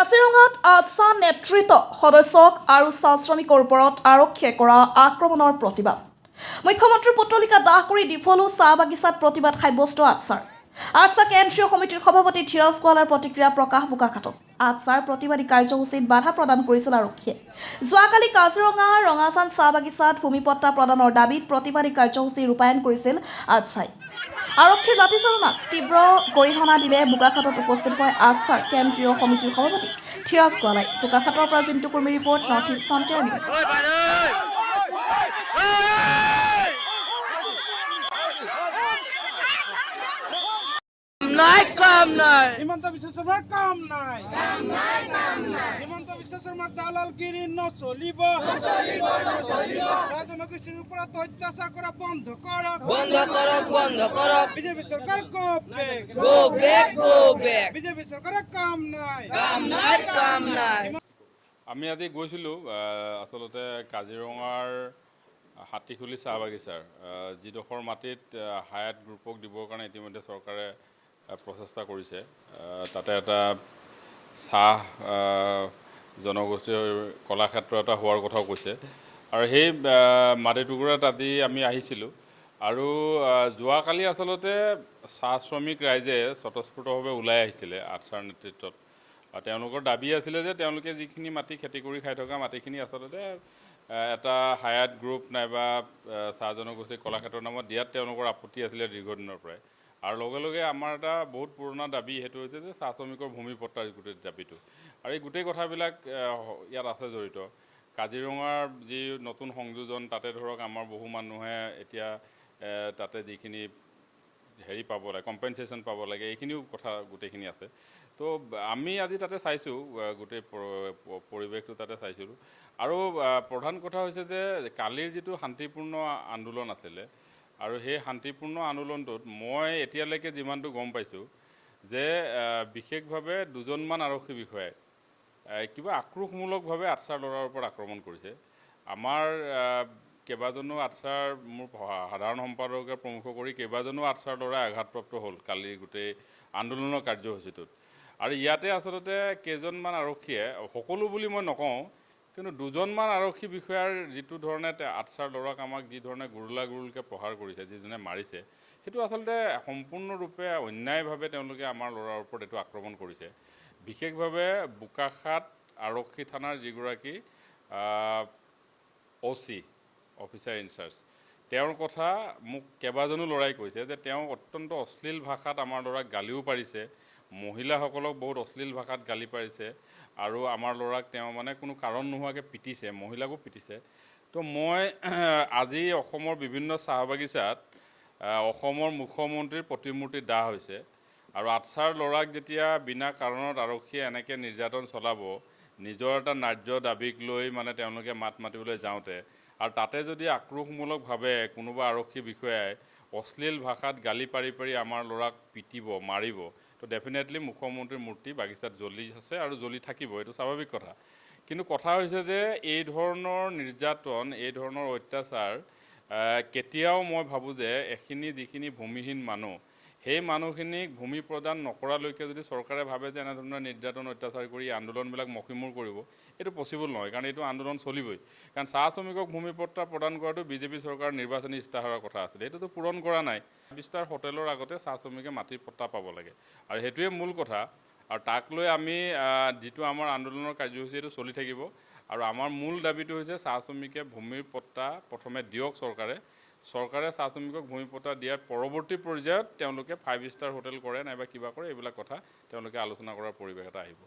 কাজিৰঙাত আটছা নেতৃত্ব সদস্যক আৰু চাহ শ্ৰমিকৰ ওপৰত আৰক্ষীয়ে কৰা আক্ৰমণৰ প্ৰতিবাদ। মুখ্যমন্ত্ৰীৰ পত্ৰলিকা দাহ কৰি ডিফলো চাহ বাগিচাত প্ৰতিবাদ সাব্যস্ত আটছাৰ। আটছা কেন্দ্ৰীয় সমিতিৰ সভাপতি ধীৰাজ গোৱালাৰ প্ৰতিক্ৰিয়া প্ৰকাশ বোকাখাতত। আটছাৰ প্ৰতিবাদী কাৰ্যসূচীত বাধা প্ৰদান কৰিছিল আৰক্ষীয়ে। যোৱাকালি কাজিৰঙাৰ ৰঙাচান চাহ বাগিচাত ভূমিপট্টা প্ৰদানৰ দাবীত প্ৰতিবাদী কাৰ্যসূচী ৰূপায়ণ কৰিছিল আটছাই। আৰক্ষীৰ লাঠিচালনাক তীব্ৰ গৰিহণা দিলে বোকাখাতত উপস্থিত হয় আটছাৰ কেন্দ্ৰীয় সমিতিৰ সভাপতি ধীৰাজ গোৱালাই। বোকাখাতৰ পৰা Jintu Kurmi report, north east frontier news. Himanta Biswa শৰ্মাৰ কাম নাই হিমন্ত বিশ্ব শৰ্মাৰ দালালগিৰি নচলিব চাহ জনগোষ্ঠীৰ ওপৰত অত্যাচাৰ কৰা বন্ধ কৰক বিজেপি চৰকাৰ গো বেক বিজেপি চৰকাৰৰ কাম নাই। আমি আজি গৈছিলোঁ আচলতে কাজিৰঙাৰ হাতীখুলি চাহ বাগিচাৰ যিডোখৰ মাটিত হায়াত গ্ৰুপক দিবৰ কাৰণে ইতিমধ্যে চৰকাৰে প্ৰচেষ্টা কৰিছে। তাতে এটা চাহ জনগোষ্ঠীৰ কলাক্ষেত্ৰ এটা হোৱাৰ কথাও কৈছে আৰু সেই মাটি টুকুৰাত আজি আমি আহিছিলোঁ। আৰু যোৱাকালি আচলতে চাহ শ্ৰমিক ৰাইজে স্বতঃস্ফূৰ্তভাৱে ওলাই আহিছিলে আটছাৰ নেতৃত্বত। তেওঁলোকৰ দাবী আছিলে যে তেওঁলোকে যিখিনি মাটি খেতি কৰি খাই থকা মাটিখিনি আচলতে এটা হায়াত গ্ৰুপ নাইবা চাহ জনগোষ্ঠীৰ কলাক্ষেত্ৰৰ নামত দিয়াত তেওঁলোকৰ আপত্তি আছিলে দীৰ্ঘদিনৰ পৰাই। আৰু লগে লগে আমাৰ এটা বহুত পুৰণা দাবী সেইটো হৈছে যে চাহ শ্ৰমিকৰ ভূমিপট্টাৰ গোটেই দাবীটো। আৰু এই গোটেই কথাবিলাক ইয়াত আছে জড়িত। কাজিৰঙাৰ যি নতুন সংযোজন তাতে ধৰক আমাৰ বহু মানুহে এতিয়া তাতে যিখিনি পাব লাগে, কম্পেনচেশ্যন পাব লাগে, এইখিনিও কথা গোটেইখিনি আছে। তো আমি আজি তাতে চাইছোঁ, গোটেই পৰিৱেশটো তাতে চাইছিলোঁ। আৰু প্ৰধান কথা হৈছে যে কালিৰ যিটো শান্তিপূৰ্ণ আন্দোলন আছিলে আৰু সেই শান্তিপূৰ্ণ আন্দোলনটোত মই এতিয়ালৈকে যিমানটো গম পাইছোঁ যে বিশেষভাৱে দুজনমান আৰক্ষী বিষয়াই কিবা আক্ৰোশমূলকভাৱে আটছাৰ ল'ৰাৰ ওপৰত আক্ৰমণ কৰিছে। আমাৰ কেইবাজনো আটছাৰ মোৰ সাধাৰণ সম্পাদকে প্ৰমুখ কৰি কেইবাজনো আটছাৰ ল'ৰাই আঘাতপ্ৰাপ্ত হ'ল কালিৰ গোটেই আন্দোলনৰ কাৰ্যসূচীটোত। আৰু ইয়াতে আচলতে কেইজনমান আৰক্ষীয়ে, সকলো বুলি মই নকওঁ, কিন্তু দুজনমান আৰক্ষী বিষয়াৰ যিটো ধৰণে আটছাৰ ল'ৰাক আমাক যি ধৰণে গুৰুলকৈ প্ৰহাৰ কৰিছে, যিজনে মাৰিছে, সেইটো আচলতে সম্পূৰ্ণৰূপে অন্যায়ভাৱে তেওঁলোকে আমাৰ ল'ৰাৰ ওপৰত এইটো আক্ৰমণ কৰিছে। বিশেষভাৱে বোকাখাত আৰক্ষী থানাৰ যিগৰাকী OC অফিচাৰ ইনচাৰ্জ, তেওঁৰ কথা মোক কেইবাজনো ল'ৰাই কৈছে যে তেওঁ অত্যন্ত অশ্লীল ভাষাত আমাৰ ল'ৰাক গালিও পাৰিছে, মহিলাসকলক বহুত অশ্লীল ভাষাত গালি পাৰিছে আৰু আমাৰ ল'ৰাক তেওঁ মানে কোনো কাৰণ নোহোৱাকৈ পিটিছে, মহিলাকো পিটিছে। তো মই আজি অসমৰ বিভিন্ন চাহ বাগিচাত অসমৰ মুখ্যমন্ত্ৰীৰ প্ৰতিমূৰ্তি দাহ হৈছে আৰু আটছাৰ ল'ৰাক যেতিয়া বিনা কাৰণত আৰক্ষীয়ে এনেকৈ নিৰ্যাতন চলাব, নিজৰ এটা ন্যায্য দাবীক লৈ মানে তেওঁলোকে মাত মাতিবলৈ যাওঁতে, আৰু তাতে যদি আক্ৰোশমূলকভাৱে কোনোবা আৰক্ষী বিষয়াই অশ্লীল ভাষাত গালি পাৰি পাৰি আমাৰ ল'ৰাক পিটিব, মাৰিব, তো ডেফিনেটলি মুখ্যমন্ত্ৰীৰ মূৰ্তি বাগিচাত জ্বলি আছে আৰু জ্বলি থাকিব, এইটো স্বাভাৱিক কথা। কিন্তু কথা হৈছে যে এই ধৰণৰ নিৰ্যাতন, এই ধৰণৰ অত্যাচাৰ কেতিয়াও মই ভাবোঁ যে যিখিনি ভূমিহীন মানুহ, সেই মানুহখিনিক ভূমি প্ৰদান নকৰালৈকে যদি চৰকাৰে ভাবে যে এনেধৰণৰ নিৰ্যাতন অত্যাচাৰ কৰি আন্দোলনবিলাক মষিমূৰ কৰিব, এইটো পচিবল নহয়। কাৰণ এইটো আন্দোলন চলিবই। কাৰণ চাহ শ্ৰমিকক ভূমিপট্টা প্ৰদান কৰাটো বিজেপি চৰকাৰৰ নিৰ্বাচনী ইস্তাহাৰৰ কথা আছিলে, এইটোতো পূৰণ কৰা নাই। 5 হোটেলৰ আগতে চাহ শ্ৰমিকে মাটিৰ পট্টা পাব লাগে আৰু সেইটোৱে মূল কথা। আৰু তাক লৈ আমি যিটো আমাৰ আন্দোলনৰ কাৰ্যসূচী এইটো চলি থাকিব। আৰু আমাৰ মূল দাবীটো হৈছে চাহ শ্ৰমিকে ভূমিৰ পট্টা প্ৰথমে দিয়ক চৰকাৰে চাহ শ্ৰমিকক ভূমিপট্টা দিয়াৰ পৰৱৰ্তী পৰ্যায়ত তেওঁলোকে 5 ষ্টাৰ হোটেল কৰে নাইবা কিবা কৰে, এইবিলাক কথা তেওঁলোকে আলোচনা কৰাৰ পৰিৱেশ এটা আহিব।